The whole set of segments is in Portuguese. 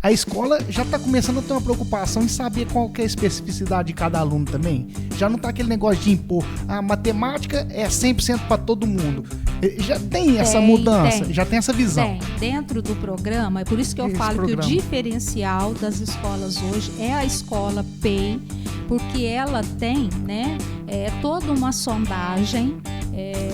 a escola já está começando a ter uma preocupação em saber qual que é a especificidade de cada aluno também. Já não está aquele negócio de impor, a matemática é 100% para todo mundo. Já tem essa mudança, já tem essa visão. Dentro do programa, é por isso que eu falo que o diferencial das escolas hoje é a escola PEI, porque ela tem, né, toda uma sondagem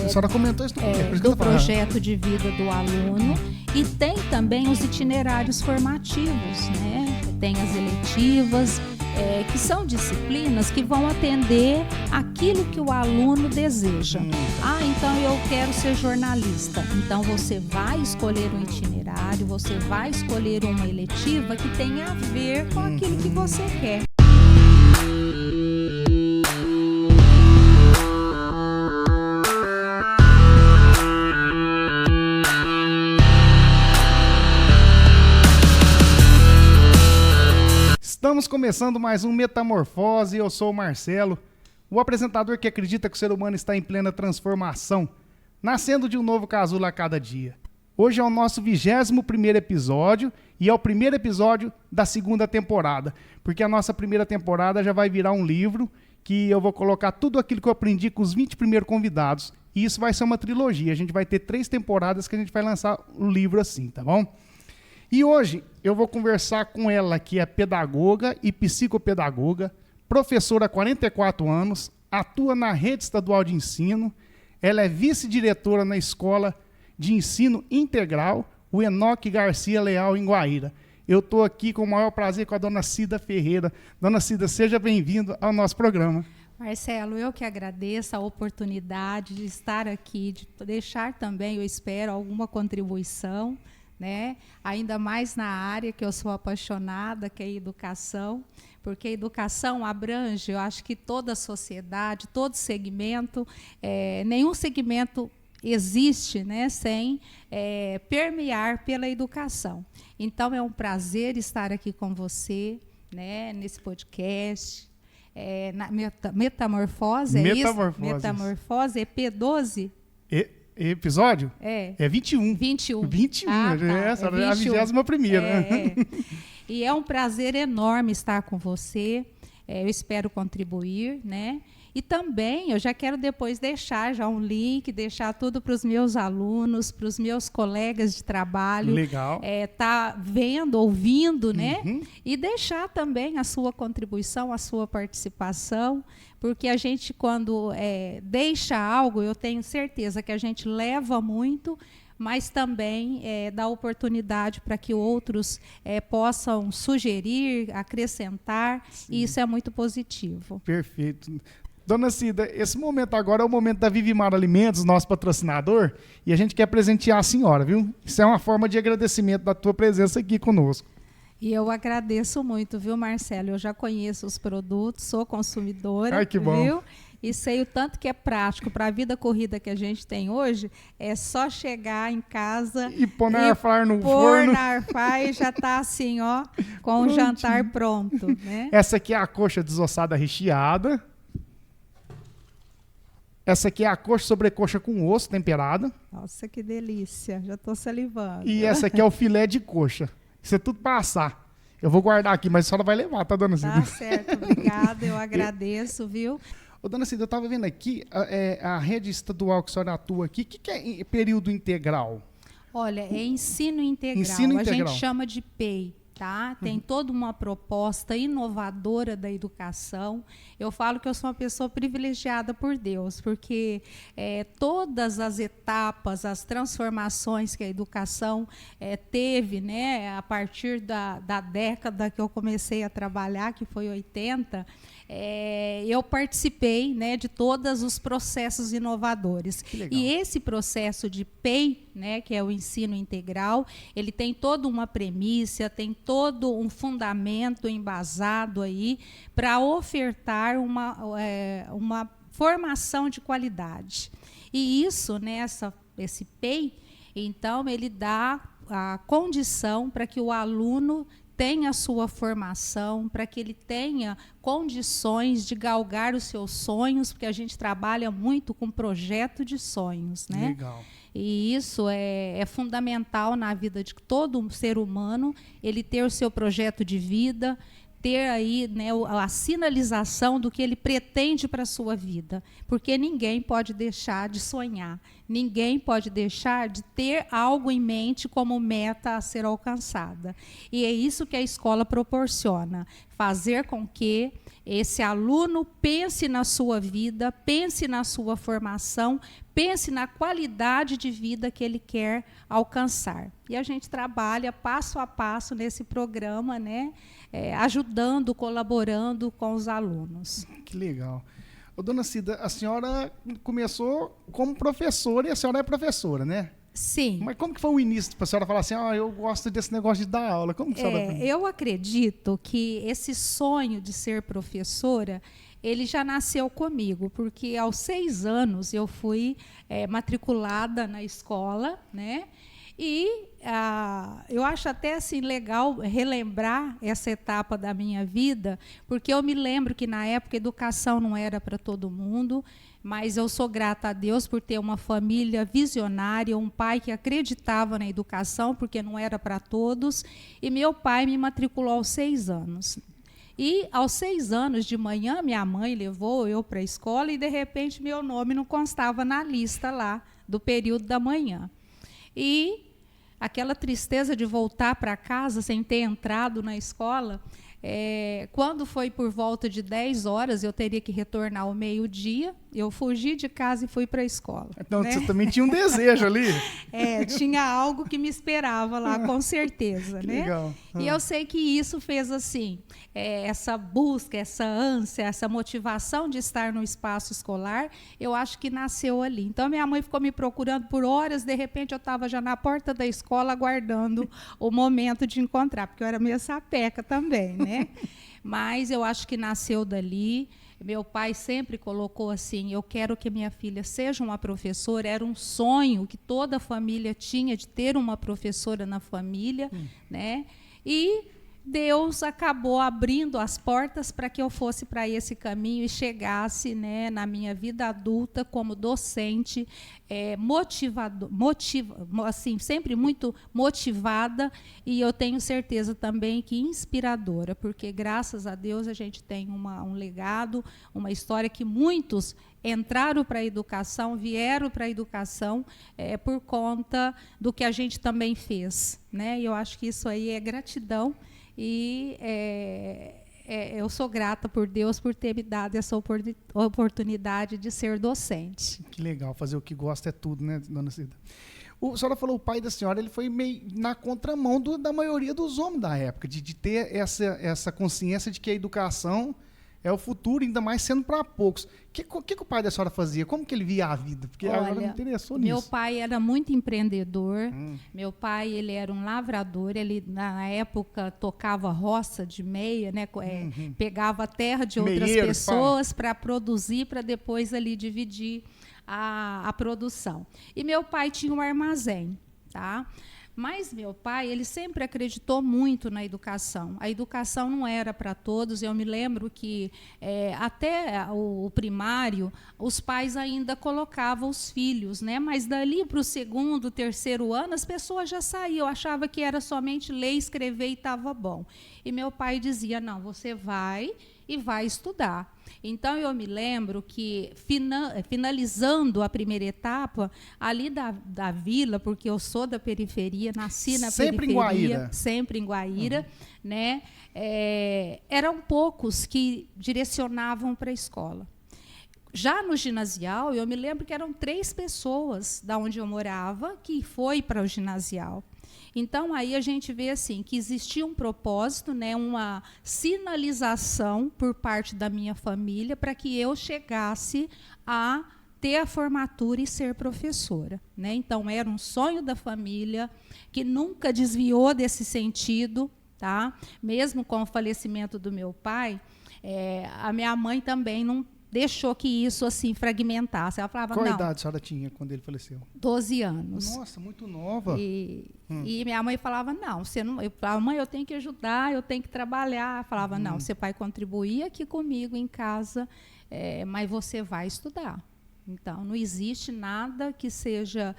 a senhora comentou isso do projeto de vida do aluno, e tem também os itinerários formativos, né? Tem as eletivas, que são disciplinas que vão atender aquilo que o aluno deseja. Então eu quero ser jornalista. Então você vai escolher um itinerário, você vai escolher uma eletiva que tenha a ver com aquilo que você quer. Estamos começando mais um Metamorfose, eu sou o Marcelo, o apresentador que acredita que o ser humano está em plena transformação, nascendo de um novo casulo a cada dia. Hoje é o nosso 21º episódio e é o primeiro episódio da segunda temporada, porque a nossa primeira temporada já vai virar um livro que eu vou colocar tudo aquilo que eu aprendi com os 20 primeiros convidados, e isso vai ser uma trilogia, a gente vai ter 3 temporadas que a gente vai lançar o livro assim, tá bom? E hoje eu vou conversar com ela, que é pedagoga e psicopedagoga, professora há 44 anos, atua na rede estadual de ensino, ela é vice-diretora na Escola de Ensino Integral, o Enoque Garcia Leal, em Guaíra. Eu estou aqui com o maior prazer com a dona Cida Ferreira. Dona Cida, seja bem-vinda ao nosso programa. Marcelo, eu que agradeço a oportunidade de estar aqui, de deixar também, eu espero, alguma contribuição, né? Ainda mais na área que eu sou apaixonada, que é a educação, porque a educação abrange, eu acho que toda a sociedade, todo segmento, nenhum segmento existe, né, sem permear pela educação. Então é um prazer estar aqui com você, né, nesse podcast, na Metamorfose, é isso? Metamorfose, EP12? Episódio? É 21. 21. 21, essa é a 21ª. E é um prazer enorme estar com você. Eu espero contribuir, né? E também eu já quero depois deixar já um link, deixar tudo para os meus alunos, para os meus colegas de trabalho. Legal. Tá vendo, ouvindo, né? E deixar também a sua contribuição, a sua participação, porque a gente, quando deixa algo, eu tenho certeza que a gente leva muito, mas também dá oportunidade para que outros possam sugerir, acrescentar, e isso é muito positivo. Perfeito. Dona Cida, esse momento agora é o momento da Vivimar Alimentos, nosso patrocinador, e a gente quer presentear a senhora, viu? Isso é uma forma de agradecimento da tua presença aqui conosco. E eu agradeço muito, viu, Marcelo? Eu já conheço os produtos, sou consumidora. Ai, que bom. Viu? E sei o tanto que é prático para a vida corrida que a gente tem hoje, é só chegar em casa e pôr na airfryer no forno. Pôr na airfryer e já está assim, ó, com o jantar pronto, né? Essa aqui é a coxa desossada recheada. Essa aqui é a coxa sobrecoxa com osso temperada. Nossa, que delícia. Já estou salivando. E essa aqui é o filé de coxa. Isso é tudo para assar. Eu vou guardar aqui, mas a senhora vai levar, tá, dona Cida? Tá certo, obrigada. Eu agradeço, viu? Ô, dona Cida, eu estava vendo aqui a rede estadual que a senhora atua aqui. O que é período integral? Olha, é ensino integral. Ensino integral. A gente chama de PEI. Tá? Tem toda uma proposta inovadora da educação. Eu falo que eu sou uma pessoa privilegiada por Deus, porque todas as etapas, as transformações que a educação teve, né, a partir da década que eu comecei a trabalhar, que foi 80, eu participei, né, de todos os processos inovadores. E esse processo de PEI, né, que é o ensino integral, ele tem toda uma premissa, tem todo um fundamento embasado aí para ofertar uma formação de qualidade. E isso, né, esse PEI, então, ele dá a condição para que o aluno tenha a sua formação, para que ele tenha condições de galgar os seus sonhos, porque a gente trabalha muito com projeto de sonhos, né? Legal. E isso é fundamental na vida de todo ser humano, ele ter o seu projeto de vida, ter aí, né, a sinalização do que ele pretende para a sua vida, porque ninguém pode deixar de sonhar, ninguém pode deixar de ter algo em mente como meta a ser alcançada. E é isso que a escola proporciona, fazer com que esse aluno pense na sua vida, pense na sua formação, pense na qualidade de vida que ele quer alcançar. E a gente trabalha passo a passo nesse programa, né, ajudando, colaborando com os alunos. Que legal. Ô, dona Cida, a senhora começou como professora e a senhora é professora, né? Sim. Mas como que foi o início para a senhora falar assim, eu gosto desse negócio de dar aula? Como que a senhora... Eu acredito que esse sonho de ser professora, ele já nasceu comigo, porque aos 6 anos eu fui matriculada na escola, né? E eu acho até assim legal relembrar essa etapa da minha vida, porque eu me lembro que na época a educação não era para todo mundo, mas eu sou grata a Deus por ter uma família visionária, um pai que acreditava na educação, porque não era para todos, e meu pai me matriculou aos 6 anos. E aos 6 anos de manhã, minha mãe levou eu para a escola e, de repente, meu nome não constava na lista lá do período da manhã. E aquela tristeza de voltar para casa sem ter entrado na escola, quando foi por volta de 10 horas, eu teria que retornar ao meio-dia, eu fugi de casa e fui para a escola. Então, né? Você também tinha um desejo ali? Tinha algo que me esperava lá, com certeza. Que né? legal. E eu sei que isso fez assim, essa busca, essa ânsia, essa motivação de estar no espaço escolar, eu acho que nasceu ali. Então, minha mãe ficou me procurando por horas, de repente eu estava já na porta da escola aguardando o momento de encontrar, porque eu era meio sapeca também, né? Mas eu acho que nasceu dali. Meu pai sempre colocou assim, eu quero que minha filha seja uma professora. Era um sonho que toda a família tinha de ter uma professora na família, né? E Deus acabou abrindo as portas para que eu fosse para esse caminho e chegasse, né, na minha vida adulta como docente, assim, sempre muito motivada, e eu tenho certeza também que inspiradora, porque graças a Deus a gente tem um legado, uma história que muitos entraram para a educação, vieram para a educação por conta do que a gente também fez, né? E eu acho que isso aí é gratidão. E eu sou grata por Deus por ter me dado essa oportunidade de ser docente. Que legal, fazer o que gosta é tudo, né, dona Cida? A senhora falou, o pai da senhora ele foi meio na contramão da maioria dos homens da época, de ter essa consciência de que a educação é o futuro, ainda mais sendo para poucos. O que o pai da senhora fazia? Como que ele via a vida? Porque agora me interessou nisso. Meu pai era muito empreendedor. Meu pai, ele era um lavrador. Ele, na época, tocava roça de meia, né? Pegava a terra de outras pessoas para produzir, para depois ali dividir a produção. E meu pai tinha um armazém, tá? Mas meu pai, ele sempre acreditou muito na educação. A educação não era para todos. Eu me lembro que até o primário, os pais ainda colocavam os filhos, né? Mas dali para o 2º, 3º ano, as pessoas já saíam. Eu achava que era somente ler, escrever e estava bom. E meu pai dizia, não, você vai e vai estudar. Então, eu me lembro que, finalizando a primeira etapa, ali da vila, porque eu sou da periferia, nasci na periferia, sempre em Guaíra, né? Eram poucos que direcionavam para a escola. Já no ginasial, eu me lembro que eram 3 pessoas da onde eu morava que foi para o ginasial. Então, aí a gente vê assim, que existia um propósito, né, uma sinalização por parte da minha família para que eu chegasse a ter a formatura e ser professora, né? Então, era um sonho da família que nunca desviou desse sentido, tá? Mesmo com o falecimento do meu pai, a minha mãe também deixou que isso assim fragmentasse. Ela falava, Qual não, idade a senhora tinha quando ele faleceu? 12 anos. Nossa, muito nova. E minha mãe falava, não, você não. Eu falava, mãe, eu tenho que ajudar, eu tenho que trabalhar. Eu falava, não, você vai contribuir aqui comigo em casa, mas você vai estudar. Então, não existe nada que seja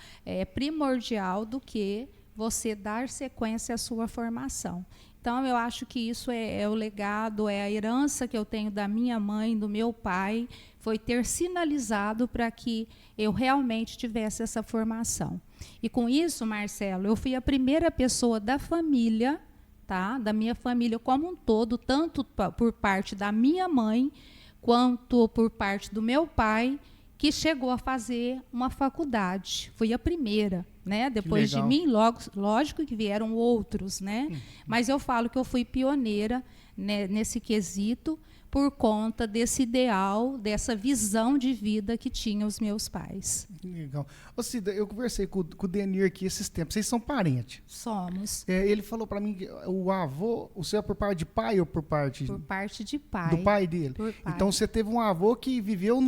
primordial do que você dar sequência à sua formação. Então, eu acho que isso é o legado, é a herança que eu tenho da minha mãe, do meu pai, foi ter sinalizado para que eu realmente tivesse essa formação. E com isso, Marcelo, eu fui a primeira pessoa da família, tá? Da minha família como um todo, tanto por parte da minha mãe, quanto por parte do meu pai, que chegou a fazer uma faculdade. Fui a primeira, né? Depois de mim, lógico que vieram outros, né? Mas eu falo que eu fui pioneira, né, nesse quesito, por conta desse ideal, dessa visão de vida que tinham os meus pais. Legal. Ô Cida, eu conversei com o Denir aqui esses tempos. Vocês são parentes? Somos. Ele falou para mim que o avô, o seu é por parte de pai ou por parte... Por parte de pai. Do pai dele? Por pai. Então você teve um avô que viveu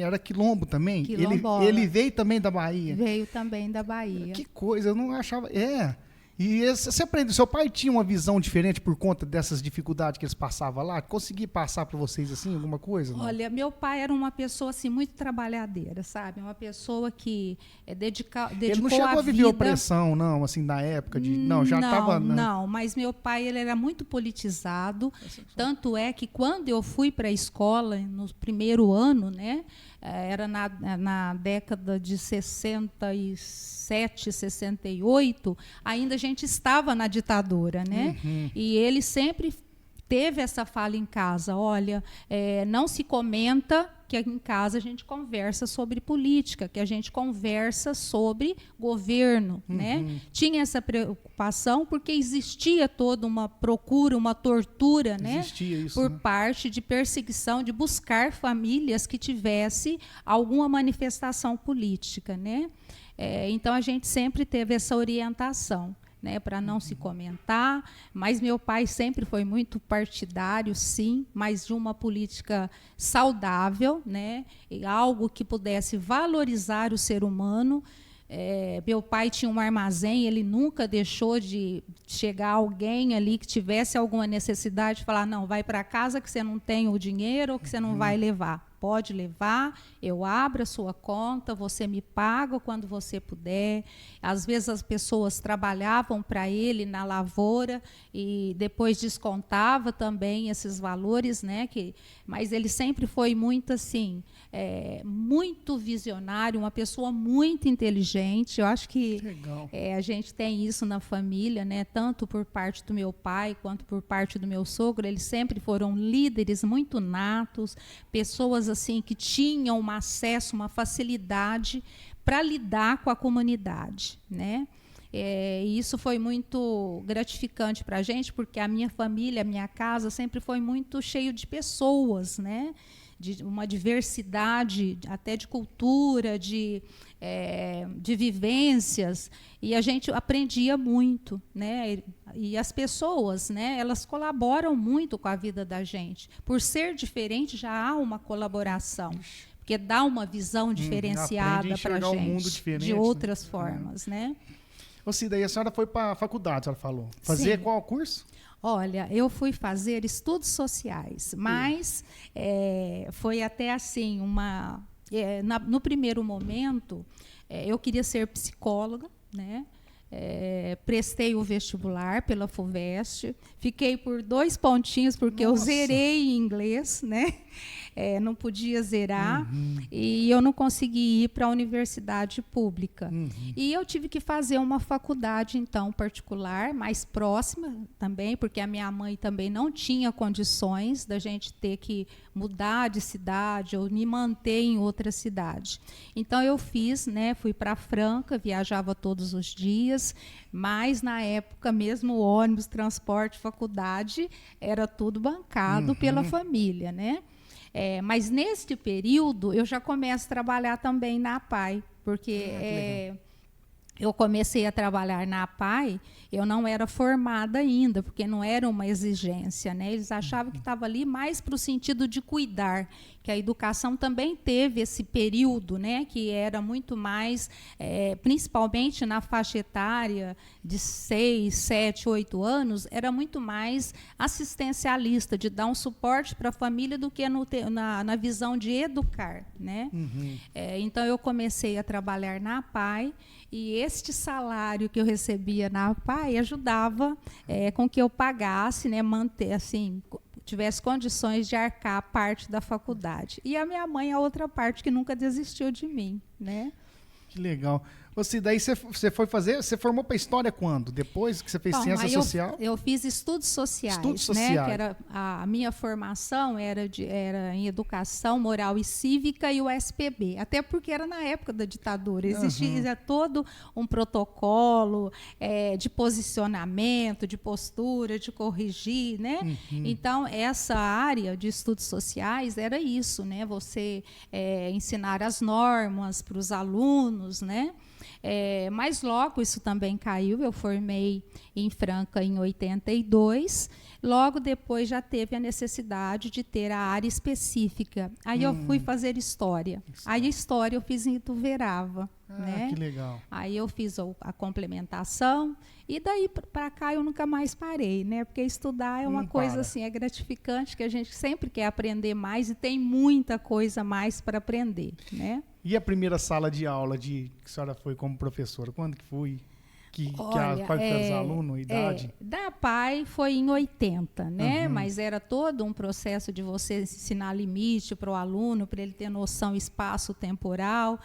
era quilombo também? Quilombola. Ele veio também da Bahia? Veio também da Bahia. Que coisa, eu não achava... E você aprendeu, seu pai tinha uma visão diferente por conta dessas dificuldades que eles passavam lá? Conseguia passar para vocês assim, alguma coisa? Não? Olha, meu pai era uma pessoa assim, muito trabalhadeira, sabe? Uma pessoa que dedicou ele não chegou a viver opressão, não, assim, na época de... Não, já estava... Não, mas meu pai ele era muito politizado, tanto é que quando eu fui para a escola, no primeiro ano, né? Era na década de 67, 68, ainda a gente estava na ditadura, né? E ele sempre teve essa fala em casa, olha, não se comenta que em casa a gente conversa sobre política, que a gente conversa sobre governo, né? Tinha essa preocupação porque existia toda uma procura, uma tortura, né? Existia isso, por né? parte de perseguição, de buscar famílias que tivesse alguma manifestação política, né? Então a gente sempre teve essa orientação, né, para não se comentar, mas meu pai sempre foi muito partidário, sim, mas de uma política saudável, né, e algo que pudesse valorizar o ser humano. Meu pai tinha um armazém, ele nunca deixou de chegar alguém ali que tivesse alguma necessidade, falar, não, vai para casa que você não tem o dinheiro ou que você não vai levar. Pode levar, eu abro a sua conta, você me paga quando você puder. Às vezes as pessoas trabalhavam para ele na lavoura e depois descontava também esses valores, né? Mas ele sempre foi muito assim, muito visionário, uma pessoa muito inteligente. Eu acho que a gente tem isso na família, né? Tanto por parte do meu pai quanto por parte do meu sogro. Eles sempre foram líderes muito natos, pessoas assim que tinham um acesso, uma facilidade para lidar com a comunidade, né? E isso foi muito gratificante para a gente, porque a minha família, a minha casa sempre foi muito cheio de pessoas, né? De uma diversidade, até de cultura, de vivências, e a gente aprendia muito, né? E as pessoas, né, elas colaboram muito com a vida da gente. Por ser diferente, já há uma colaboração, porque dá uma visão diferenciada para a gente, de outras formas, né? Ô Cida, e a senhora foi para a faculdade, a senhora falou. Fazer qual curso? Olha, eu fui fazer estudos sociais, mas foi até assim, no primeiro momento, eu queria ser psicóloga, né? Prestei o vestibular pela FUVEST, fiquei por 2 pontinhos, porque eu zerei em inglês, né? Não podia zerar, e eu não consegui ir para a universidade pública. E eu tive que fazer uma faculdade, então, particular, mais próxima também, porque a minha mãe também não tinha condições da gente ter que mudar de cidade ou me manter em outra cidade. Então, eu fiz, né, fui para Franca, viajava todos os dias, mas, na época, mesmo o ônibus, transporte, faculdade, era tudo bancado pela família, né? Mas neste período eu já começo a trabalhar também na APAE, porque eu comecei a trabalhar na APAE, eu não era formada ainda, porque não era uma exigência, né? Eles achavam que estava ali mais para o sentido de cuidar, que a educação também teve esse período, né, que era muito mais, principalmente na faixa etária de 6, 7, 8 anos, era muito mais assistencialista, de dar um suporte para a família do que na visão de educar, né? Então, eu comecei a trabalhar na APAE, e este salário que eu recebia na APAE ajudava com que eu pagasse, né, manter, assim, tivesse condições de arcar a parte da faculdade. E a minha mãe, a outra parte, que nunca desistiu de mim, né? Que legal. Daí você foi fazer, você formou para história quando? Depois que você fez ciência social? Eu fiz estudos sociais, Estudos né? sociais. Que era a minha formação era em educação moral e cívica e o SPB, até porque era na época da ditadura, existia todo um protocolo de posicionamento, de postura, de corrigir, né? Então, essa área de estudos sociais era isso, né? Você ensinar as normas para os alunos, né? Mas logo isso também caiu, eu formei em Franca em 82, logo depois já teve a necessidade de ter a área específica, aí eu fui fazer história, aí a história eu fiz em Ituverava, né? Que legal. Aí eu fiz a complementação, e daí para cá eu nunca mais parei, né? Porque estudar é uma coisa assim, é gratificante, que a gente sempre quer aprender mais e tem muita coisa mais para aprender, né? E a primeira sala de aula que a senhora foi como professora, quando que foi? Quais foram os alunos, a idade? Da PAI foi em 80, né? Mas era todo um processo de você ensinar limite para o aluno, para ele ter noção espaço-temporal.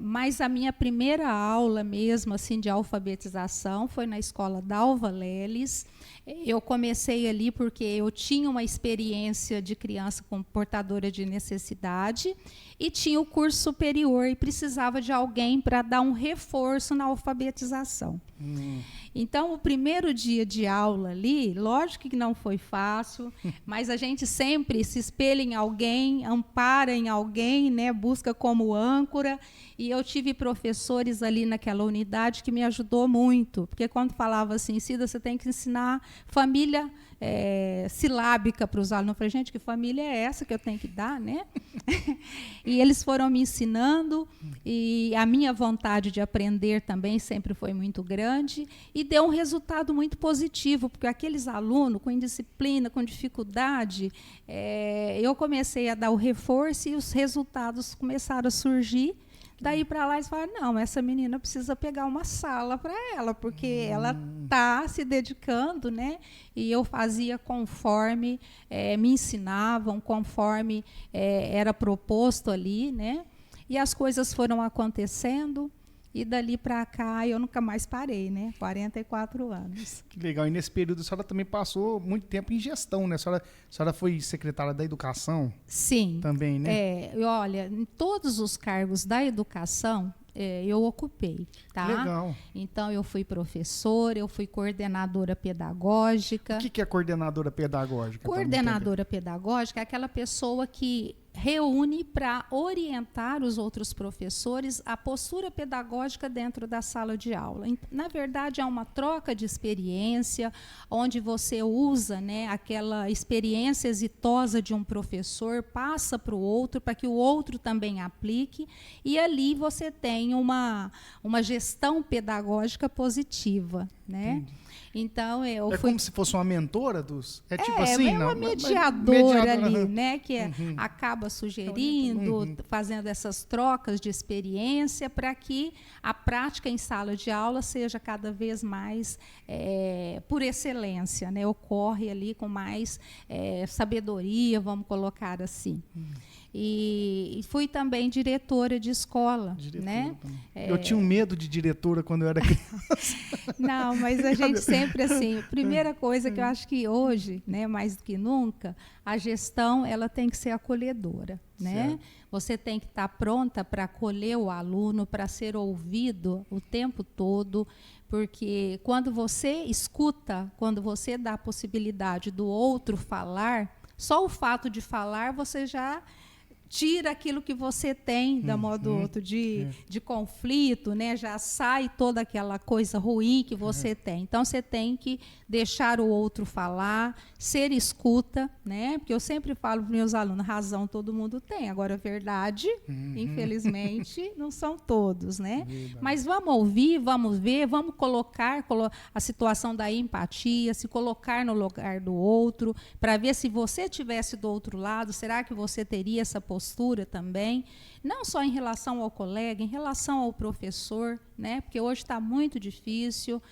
Mas a minha primeira aula mesmo, assim, de alfabetização foi na escola Dalva Leles. Eu comecei ali porque eu tinha uma experiência de criança com portadora de necessidade e tinha o curso superior e precisava de alguém para dar um reforço na alfabetização. Então, o primeiro dia de aula ali, lógico que não foi fácil, mas a gente sempre se espelha em alguém, ampara em alguém, né, busca como âncora. E eu tive professores ali naquela unidade que me ajudou muito, porque quando falava assim, Cida, você tem que ensinar família silábica para os alunos. Eu falei, gente, que família é essa que eu tenho que dar, né? E eles foram me ensinando, e a minha vontade de aprender também sempre foi muito grande, e deu um resultado muito positivo, porque aqueles alunos com indisciplina, com dificuldade, eu comecei a dar o reforço e os resultados começaram a surgir. Daí para lá eles falaram, não, essa menina precisa pegar uma sala para ela, porque ela está se dedicando, né? E eu fazia conforme me ensinavam, conforme era proposto ali, né? E as coisas foram acontecendo, e dali para cá eu nunca mais parei, né? 44 anos. Que legal. E nesse período a senhora também passou muito tempo em gestão, né? A senhora foi secretária da Educação? Sim. Também, né? Olha, em todos os cargos da educação, eu ocupei, tá? Legal. Então, eu fui professora, eu fui coordenadora pedagógica. O que é coordenadora pedagógica? Coordenadora pedagógica é aquela pessoa que reúne para orientar os outros professores a postura pedagógica dentro da sala de aula. Na verdade, é uma troca de experiência, onde você usa, né, aquela experiência exitosa de um professor, passa para o outro, para que o outro também aplique, e ali você tem uma gestão pedagógica positiva, né? Entendi. Então, como se fosse uma mentora dos... tipo assim, é uma não? mediadora ali, né? Que acaba sugerindo, fazendo essas trocas de experiência para que a prática em sala de aula seja cada vez mais por excelência, né? Ocorre ali com mais sabedoria, vamos colocar assim. E fui também diretora de escola, né? Eu tinha um medo de diretora quando eu era criança. Não, mas a gente sempre assim, primeira coisa que eu acho que hoje, né, mais do que nunca, a gestão ela tem que ser acolhedora, né? Certo. Você tem que estar pronta para acolher o aluno, para ser ouvido o tempo todo, porque quando você escuta, quando você dá a possibilidade do outro falar, só o fato de falar você já tira aquilo que você tem, da modo outro, de conflito, né? Já sai toda aquela coisa ruim que você tem. Então, você tem que deixar o outro falar, ser escuta, né? Porque eu sempre falo para os meus alunos, razão todo mundo tem. Agora, a verdade, infelizmente, não são todos, né? Mas vamos ouvir, vamos ver, vamos colocar a situação da empatia, se colocar no lugar do outro, para ver se você estivesse do outro lado, será que você teria essa postura também? Não só em relação ao colega, em relação ao professor, né? Porque hoje está muito difícil.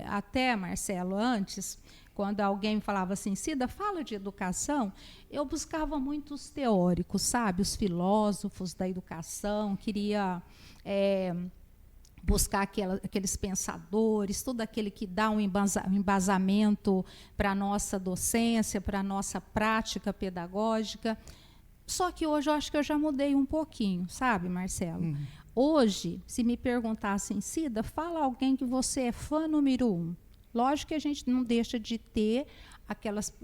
Até, Marcelo, antes, quando alguém me falava assim, Cida, fala de educação, eu buscava muitos teóricos, sabe? Os filósofos da educação, queria buscar aqueles pensadores, tudo aquele que dá um embasamento para a nossa docência, para a nossa prática pedagógica. Só que hoje eu acho que eu já mudei um pouquinho, sabe, Marcelo? Hoje, se me perguntassem, Cida, fala alguém que você é fã número 1. Lógico que a gente não deixa de ter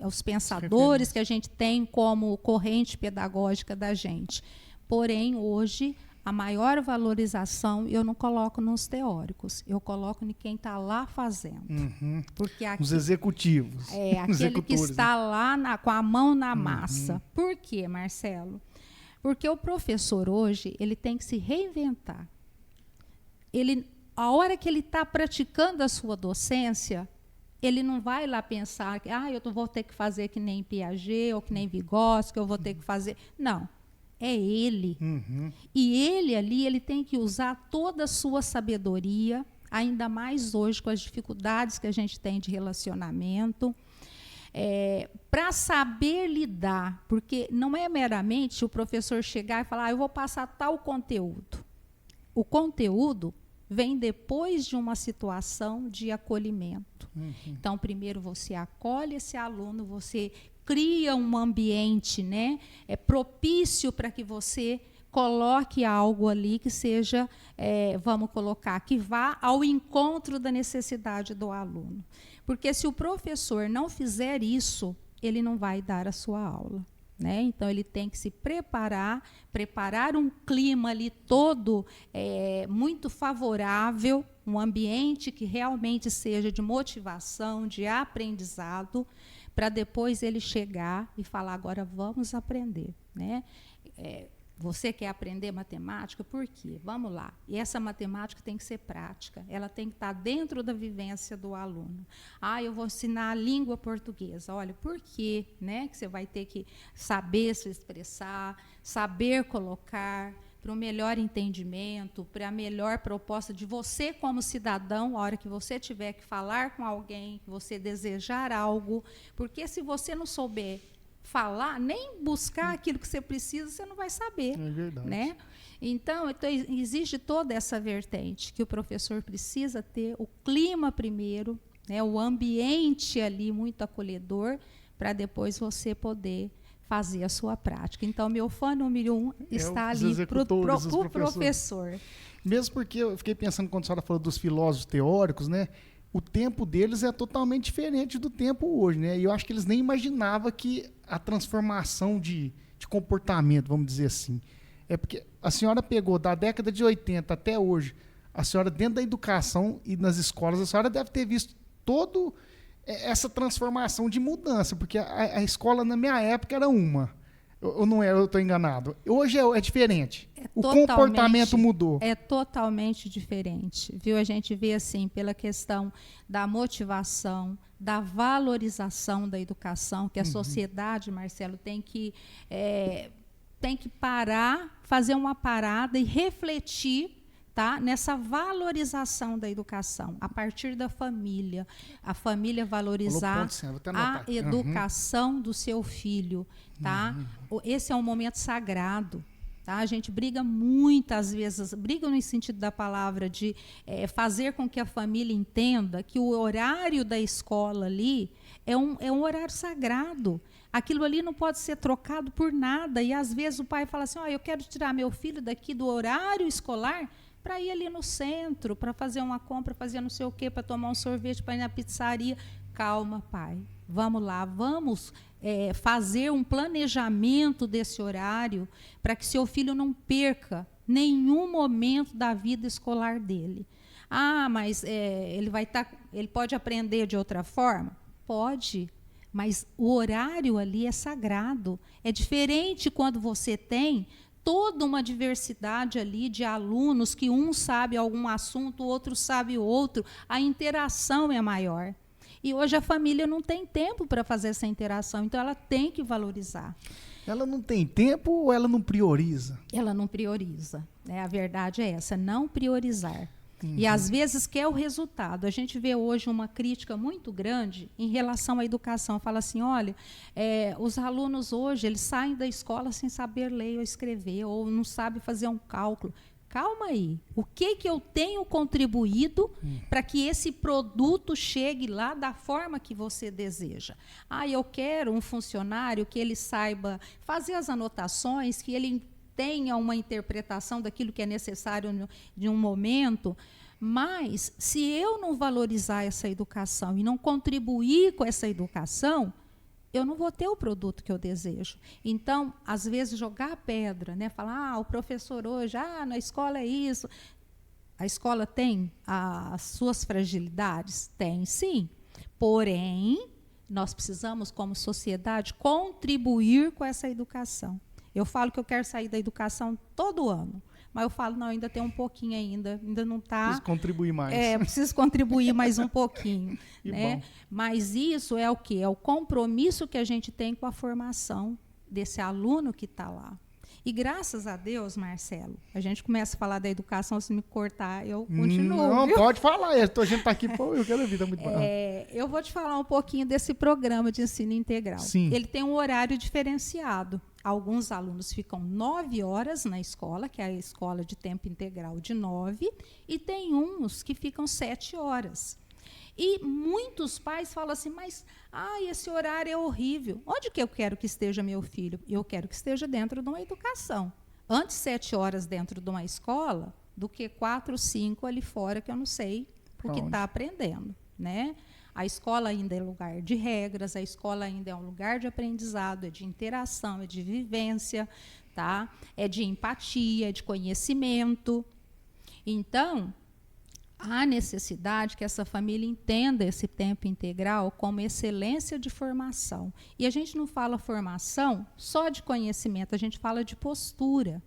os pensadores que a gente tem como corrente pedagógica da gente. Porém, hoje, a maior valorização eu não coloco nos teóricos, eu coloco em quem está lá fazendo. Porque os executivos. Aquele que está lá com a mão na massa. Por quê, Marcelo? Porque o professor hoje, ele tem que se reinventar. A hora que ele está praticando a sua docência, ele não vai lá pensar que eu vou ter que fazer que nem Piaget ou que nem Vygotsky, eu vou ter que fazer... Não. É ele. E ele ali, ele tem que usar toda a sua sabedoria, ainda mais hoje com as dificuldades que a gente tem de relacionamento, para saber lidar, porque não é meramente o professor chegar e falar, eu vou passar tal conteúdo. O conteúdo vem depois de uma situação de acolhimento. Então, primeiro você acolhe esse aluno, você cria um ambiente, né, propício para que você coloque algo ali que seja, vamos colocar, que vá ao encontro da necessidade do aluno. Porque se o professor não fizer isso, ele não vai dar a sua aula. Né? Então, ele tem que se preparar um clima ali todo muito favorável, um ambiente que realmente seja de motivação, de aprendizado, para depois ele chegar e falar, agora vamos aprender. Né? Você quer aprender matemática? Por quê? Vamos lá. E essa matemática tem que ser prática, ela tem que estar dentro da vivência do aluno. Eu vou ensinar a língua portuguesa. Olha, por quê? Né? Que você vai ter que saber se expressar, saber colocar, para um melhor entendimento, para a melhor proposta de você como cidadão, a hora que você tiver que falar com alguém, que você desejar algo, porque se você não souber falar, nem buscar aquilo que você precisa, você não vai saber. É verdade. Né? Então, existe toda essa vertente, que o professor precisa ter o clima primeiro, né, o ambiente ali muito acolhedor, para depois você poder fazer a sua prática. Então, meu fã número 1 está ali para o professor. Mesmo porque eu fiquei pensando, quando a senhora falou dos filósofos teóricos, né? O tempo deles é totalmente diferente do tempo hoje, né? E eu acho que eles nem imaginavam que a transformação de comportamento, vamos dizer assim. É porque a senhora pegou da década de 80 até hoje, a senhora dentro da educação e nas escolas, a senhora deve ter visto todo essa transformação de mudança, porque a escola na minha época era uma. Eu estou enganado. Hoje é diferente. O comportamento mudou. É totalmente diferente. Viu? A gente vê assim, pela questão da motivação, da valorização da educação, que a sociedade, Marcelo, tem que parar, fazer uma parada e refletir, tá, nessa valorização da educação, a partir da família. A família valorizar a educação do seu filho. Tá? Esse é um momento sagrado. Tá? A gente briga muitas vezes, briga no sentido da palavra de fazer com que a família entenda que o horário da escola ali é um horário sagrado. Aquilo ali não pode ser trocado por nada. E às vezes o pai fala assim, eu quero tirar meu filho daqui do horário escolar para ir ali no centro, para fazer uma compra, fazer não sei o quê, para tomar um sorvete, para ir na pizzaria. Calma, pai. Vamos lá, vamos fazer um planejamento desse horário para que seu filho não perca nenhum momento da vida escolar dele. Ah, mas ele pode aprender de outra forma? Pode, mas o horário ali é sagrado. É diferente quando você tem toda uma diversidade ali de alunos, que um sabe algum assunto, o outro sabe o outro, a interação é maior. E hoje a família não tem tempo para fazer essa interação, então ela tem que valorizar. Ela não tem tempo ou ela não prioriza? Ela não prioriza. A verdade é essa, não priorizar. E às vezes quer o resultado. A gente vê hoje uma crítica muito grande em relação à educação. Fala assim, olha, os alunos hoje eles saem da escola sem saber ler ou escrever, ou não sabem fazer um cálculo. Calma aí, o que eu tenho contribuído para que esse produto chegue lá da forma que você deseja? Eu quero um funcionário que ele saiba fazer as anotações, que ele tenha uma interpretação daquilo que é necessário de um momento, mas se eu não valorizar essa educação e não contribuir com essa educação, eu não vou ter o produto que eu desejo. Então, às vezes, jogar pedra, né? Falar, o professor hoje, na escola é isso. A escola tem as suas fragilidades? Tem, sim. Porém, nós precisamos, como sociedade, contribuir com essa educação. Eu falo que eu quero sair da educação todo ano, mas eu falo, não, ainda tem um pouquinho ainda não está... Preciso contribuir mais. Preciso contribuir mais um pouquinho. Né? Bom. Mas isso é o quê? É o compromisso que a gente tem com a formação desse aluno que está lá. E graças a Deus, Marcelo, a gente começa a falar da educação, se me cortar, eu continuo. Não, viu? pode falar, a gente está aqui, eu quero ouvir, tá muito bom. Eu vou te falar um pouquinho desse programa de ensino integral. Sim. Ele tem um horário diferenciado. Alguns alunos ficam 9 horas na escola, que é a escola de tempo integral de 9, e tem uns que ficam 7 horas. E muitos pais falam assim, mas esse horário é horrível. Onde que eu quero que esteja meu filho? Eu quero que esteja dentro de uma educação. Antes 7 horas dentro de uma escola, do que 4, 5 ali fora, que eu não sei o que está aprendendo, né? A escola ainda é lugar de regras, a escola ainda é um lugar de aprendizado, é de interação, é de vivência, tá? É de empatia, é de conhecimento. Então, há necessidade que essa família entenda esse tempo integral como excelência de formação. E a gente não fala formação só de conhecimento, a gente fala de postura.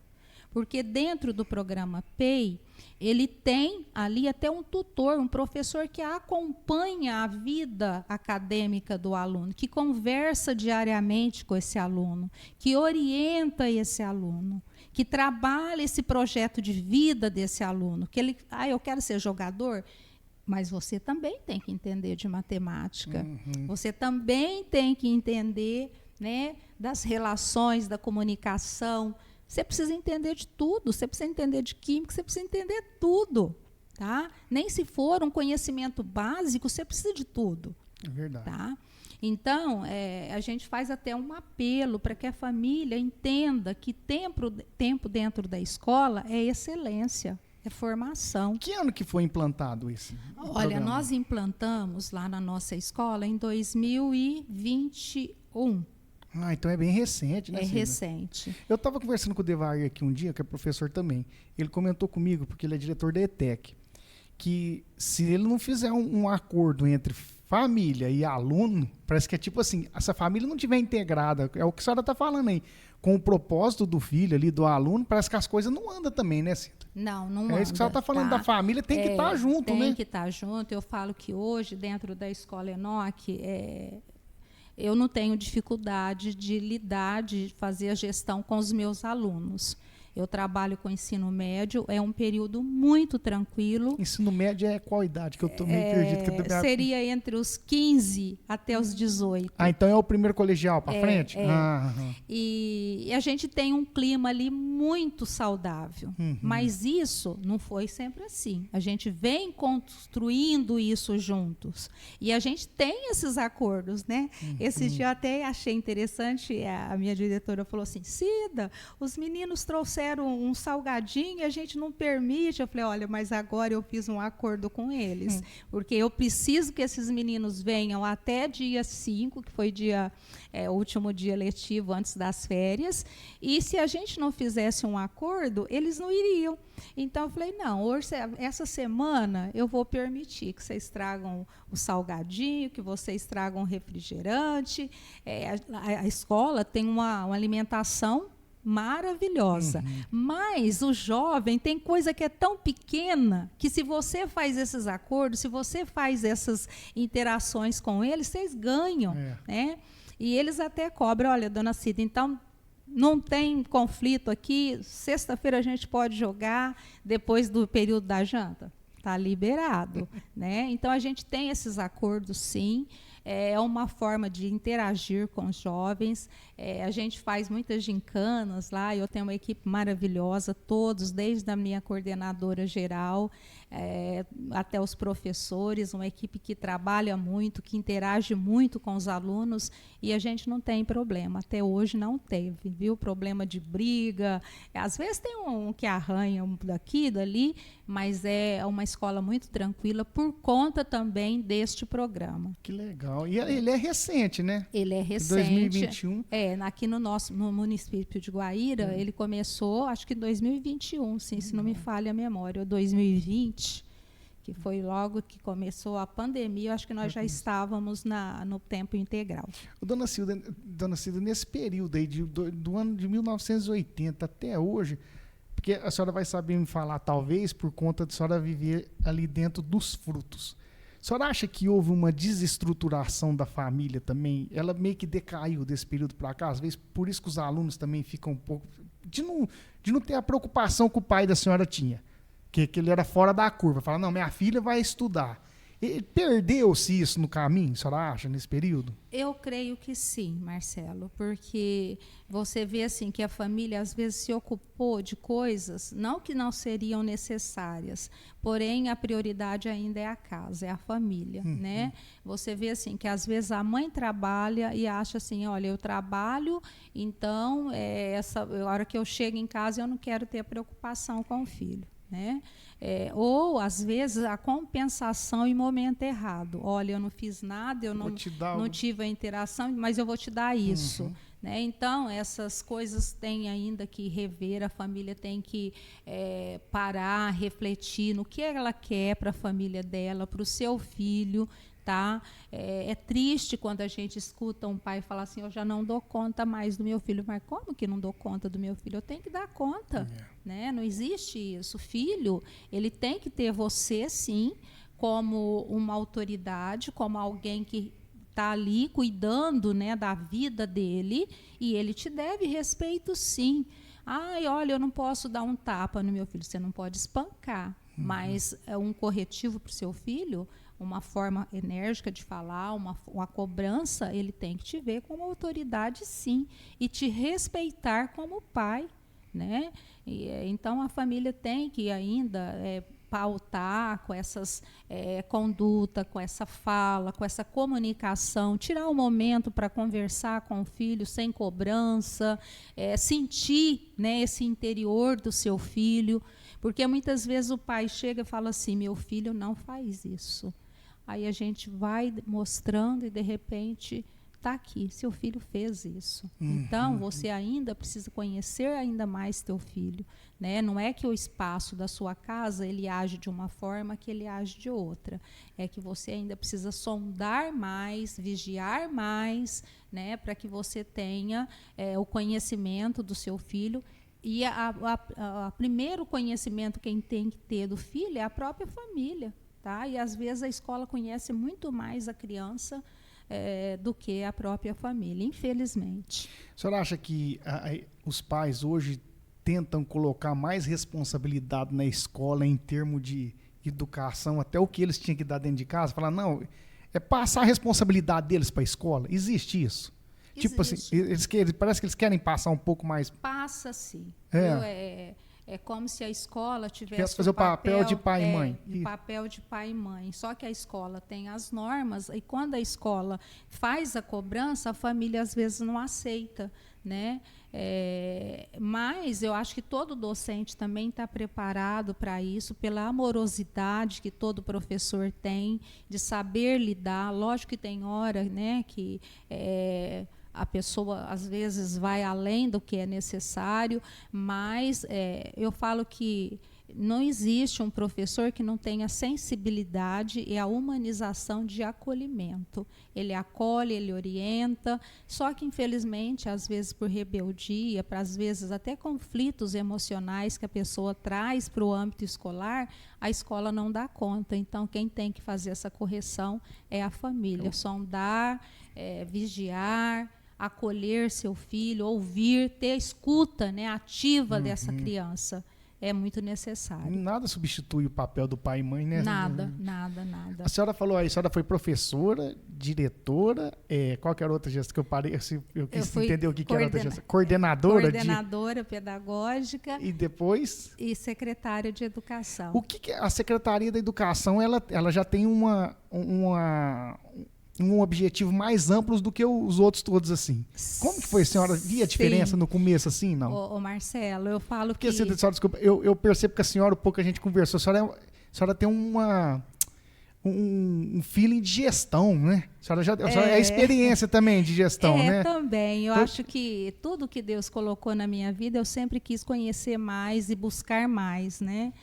Porque dentro do programa PEI, ele tem ali até um tutor, um professor que acompanha a vida acadêmica do aluno, que conversa diariamente com esse aluno, que orienta esse aluno, que trabalha esse projeto de vida desse aluno, que ele, eu quero ser jogador, mas você também tem que entender de matemática, você também tem que entender, né, das relações, da comunicação. Você precisa entender de tudo, você precisa entender de química, você precisa entender tudo, tá? Nem se for um conhecimento básico, você precisa de tudo. É verdade. Tá? Então, a gente faz até um apelo para que a família entenda que tempo dentro da escola é excelência, é formação. Que ano que foi implantado esse programa? Nós implantamos lá na nossa escola em 2021. Então é bem recente, né, Cida? Recente. Eu estava conversando com o Devair aqui um dia, que é professor também. Ele comentou comigo, porque ele é diretor da ETEC, que se ele não fizer um acordo entre família e aluno, parece que é tipo assim, essa família não tiver integrada, é o que a senhora está falando aí, com o propósito do filho ali, do aluno, parece que as coisas não andam também, né, Cida? Não anda. É isso que a senhora está falando, da família tem que estar junto, né? Tem que estar junto. Eu falo que hoje, dentro da escola Enoch, eu não tenho dificuldade de lidar, de fazer a gestão com os meus alunos. Eu trabalho com ensino médio, é um período muito tranquilo. Ensino médio é qual idade? Que eu estou meio perdido. Seria entre os 15 até os 18. Então é o primeiro colegial para frente? E a gente tem um clima ali muito saudável. Mas isso não foi sempre assim. A gente vem construindo isso juntos. E a gente tem esses acordos, né? Esse dia eu até achei interessante, a minha diretora falou assim, Cida, os meninos trouxeram trouxeram um salgadinho e a gente não permite. Eu falei, olha, mas agora eu fiz um acordo com eles, porque eu preciso que esses meninos venham até dia 5, que foi o último dia letivo antes das férias, e se a gente não fizesse um acordo, eles não iriam. Então, eu falei, não, hoje, essa semana eu vou permitir que vocês tragam o salgadinho, que vocês tragam refrigerante. A escola tem uma alimentação maravilhosa, mas o jovem tem coisa que é tão pequena que se você faz esses acordos, se você faz essas interações com eles, vocês ganham, né? E eles até cobram, olha, dona Cida, então não tem conflito aqui, sexta-feira a gente pode jogar depois do período da janta, está liberado, né? Então a gente tem esses acordos, sim. É uma forma de interagir com os jovens. A gente faz muitas gincanas lá, eu tenho uma equipe maravilhosa, todos, desde a minha coordenadora geral até os professores, uma equipe que trabalha muito, que interage muito com os alunos, e a gente não tem problema, até hoje não teve, viu? Problema de briga, às vezes tem um que arranha daqui, dali, mas é uma escola muito tranquila por conta também deste programa. Que legal. E ele é recente, né? Ele é recente. 2021. Aqui no município de Guaíra, ele começou, acho que em 2021, sim, se não me falha a memória, ou 2020, que foi logo que começou a pandemia, eu acho que nós já estávamos no tempo integral. Dona Cida, nesse período aí do ano de 1980 até hoje, porque a senhora vai saber me falar, talvez, por conta de a senhora viver ali dentro dos frutos. A senhora acha que houve uma desestruturação da família também? Ela meio que decaiu desse período para cá? Às vezes, por isso que os alunos também ficam um pouco... De não ter a preocupação que o pai da senhora tinha. Que ele era fora da curva. Fala, não, minha filha vai estudar. Perdeu-se isso no caminho, a senhora acha, nesse período? Eu creio que sim, Marcelo, porque você vê assim que a família às vezes se ocupou de coisas, não que não seriam necessárias, porém a prioridade ainda é a casa, é a família, né? Você vê assim que às vezes a mãe trabalha e acha assim, olha, eu trabalho, então a hora que eu chego em casa eu não quero ter preocupação com o filho, né? Ou, às vezes, a compensação em momento errado. Olha, eu não fiz nada, eu não tive a interação, mas eu vou te dar isso. Né? Então, essas coisas têm ainda que rever, a família tem que parar, refletir no que ela quer para a família dela, para o seu filho. Tá? É triste quando a gente escuta um pai falar assim, eu já não dou conta mais do meu filho. Mas como que não dou conta do meu filho? Eu tenho que dar conta. Né? Não existe isso. O filho, ele tem que ter você, sim, como uma autoridade, como alguém que está ali cuidando, né, da vida dele, e ele te deve respeito, sim. Ai, olha, eu não posso dar um tapa no meu filho. Você não pode espancar, mas um corretivo para o seu filho, uma forma enérgica de falar, uma cobrança, ele tem que te ver como autoridade, sim, e te respeitar como pai, né? Então, a família tem que ainda pautar com essas conduta, com essa fala, com essa comunicação, tirar um momento para conversar com o filho sem cobrança, sentir, né, esse interior do seu filho, porque muitas vezes o pai chega e fala assim, meu filho não faz isso. Aí a gente vai mostrando e, de repente, está aqui, seu filho fez isso. Então, você ainda precisa conhecer ainda mais teu filho. Né? Não é que o espaço da sua casa ele age de uma forma, que ele age de outra. É que você ainda precisa sondar mais, vigiar mais, né? Para que você tenha o conhecimento do seu filho. E o primeiro conhecimento quem tem que ter do filho é a própria família. Tá? E, às vezes, a escola conhece muito mais a criança do que a própria família, infelizmente. A senhora acha que os pais hoje tentam colocar mais responsabilidade na escola em termos de educação, até o que eles tinham que dar dentro de casa? Falar, não, passar a responsabilidade deles para a escola? Existe isso? Existe. Tipo assim, parece que eles querem passar um pouco mais... Passa, sim. É como se a escola tivesse Tivesse fazer o papel de pai e mãe. O papel de pai e mãe. Só que a escola tem as normas e quando a escola faz a cobrança, a família às vezes não aceita, né? Mas eu acho que todo docente também está preparado para isso, pela amorosidade que todo professor tem, de saber lidar. Lógico que tem hora, né, que a pessoa, às vezes, vai além do que é necessário, mas eu falo que não existe um professor que não tenha sensibilidade e a humanização de acolhimento. Ele acolhe, ele orienta, só que, infelizmente, às vezes por rebeldia, para às vezes até conflitos emocionais que a pessoa traz para o âmbito escolar, a escola não dá conta. Então, quem tem que fazer essa correção é a família. Sondar, vigiar, acolher seu filho, ouvir, ter escuta, né, ativa dessa criança. É muito necessário. Nada substitui o papel do pai e mãe, né? Nada. A senhora falou aí, a senhora foi professora, diretora, qual que era a outra gestão que eu parei? Eu quis entender o que era a outra gestão. Coordenadora pedagógica. E depois? E secretária de educação. O que a Secretaria da Educação, ela já tem um objetivo mais amplo do que os outros todos, assim. Como que foi? A senhora via a diferença no começo, assim, não? Ô, Marcelo, eu falo porque, que... Senhora, desculpa, eu percebo que a senhora, pouco a gente conversou, a senhora tem um feeling de gestão, né? A senhora é experiência também de gestão, né? Também. Eu acho que tudo que Deus colocou na minha vida, eu sempre quis conhecer mais e buscar mais, né?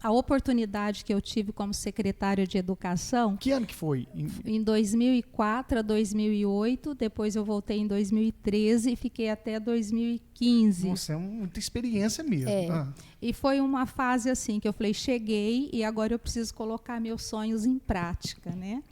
A oportunidade que eu tive como secretária de educação... Que ano que foi? Em 2004 a 2008, depois eu voltei em 2013 e fiquei até 2015. Nossa, é muita experiência mesmo. E foi uma fase assim, que eu falei, cheguei e agora eu preciso colocar meus sonhos em prática, né?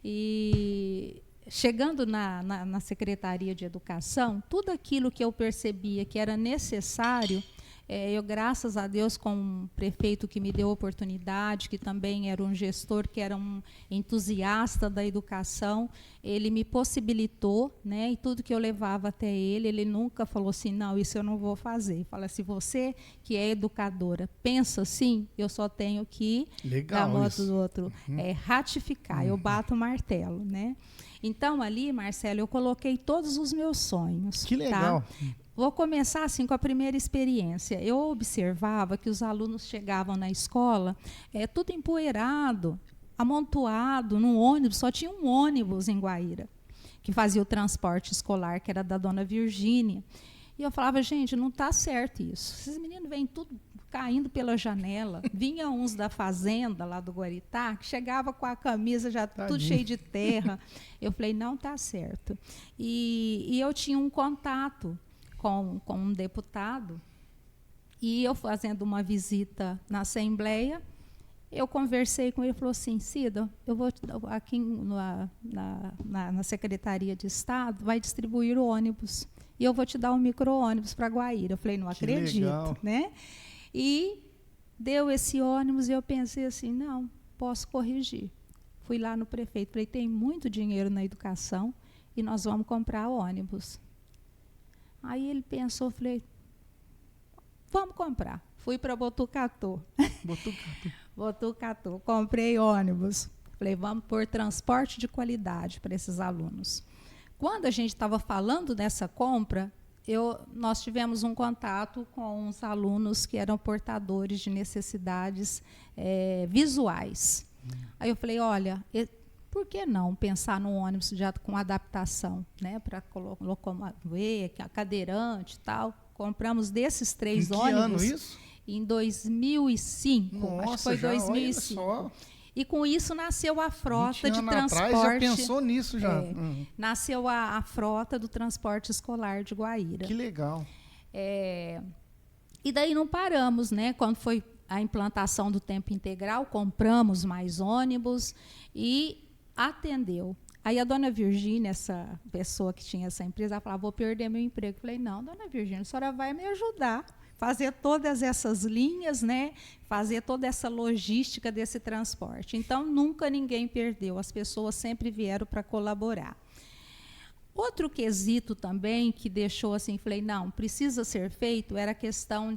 E chegando na Secretaria de Educação, tudo aquilo que eu percebia que era necessário, eu, graças a Deus, com um prefeito que me deu oportunidade, que também era um gestor, que era um entusiasta da educação, ele me possibilitou, né, e tudo que eu levava até ele nunca falou assim, não, isso eu não vou fazer. Ele fala assim, você que é educadora, pensa assim, eu só tenho que, da modo do outro, ratificar, eu bato o martelo, né? Então, ali, Marcelo, eu coloquei todos os meus sonhos. Que legal. Tá? Vou começar assim com a primeira experiência. Eu observava que os alunos chegavam na escola, tudo empoeirado, amontoado, num ônibus, só tinha um ônibus em Guaíra, que fazia o transporte escolar, que era da dona Virgínia. E eu falava, gente, não está certo isso. Esses meninos vêm tudo caindo pela janela. Vinha uns da fazenda, lá do Guaritá, que chegava com a camisa já tudo cheio de terra. Eu falei, não está certo. E eu tinha um contato com um deputado, e eu fazendo uma visita na Assembleia, eu conversei com ele, ele falou assim, Cida, eu vou aqui na Secretaria de Estado, vai distribuir o ônibus, e eu vou te dar um micro-ônibus para Guaíra. Eu falei, não acredito, né? E deu esse ônibus, e eu pensei assim, não, posso corrigir. Fui lá no prefeito, falei, tem muito dinheiro na educação, e nós vamos comprar ônibus. Aí ele pensou, falei, vamos comprar. Fui para Botucatu. Botucatu. Comprei ônibus. Falei, vamos pôr transporte de qualidade para esses alunos. Quando a gente estava falando dessa compra, nós tivemos um contato com uns alunos que eram portadores de necessidades visuais. Aí eu falei, olha... Por que não pensar num ônibus já com adaptação, né, para locomover, cadeirante e tal? Compramos desses 3 ônibus. Em que ano isso? Em 2005. Nossa, acho que foi 2005. Olha só. E com isso nasceu a frota de transporte. Atrás já pensou nisso já. Nasceu a frota do transporte escolar de Guaíra. Que legal. E daí não paramos, né? Quando foi a implantação do tempo integral, compramos mais ônibus e atendeu. Aí a dona Virgínia, essa pessoa que tinha essa empresa, ela falava, vou perder meu emprego. Eu falei, não, dona Virgínia, a senhora vai me ajudar. Fazer todas essas linhas, né? Fazer toda essa logística desse transporte. Então, nunca ninguém perdeu. As pessoas sempre vieram para colaborar. Outro quesito também que deixou assim, falei, não, precisa ser feito, era a questão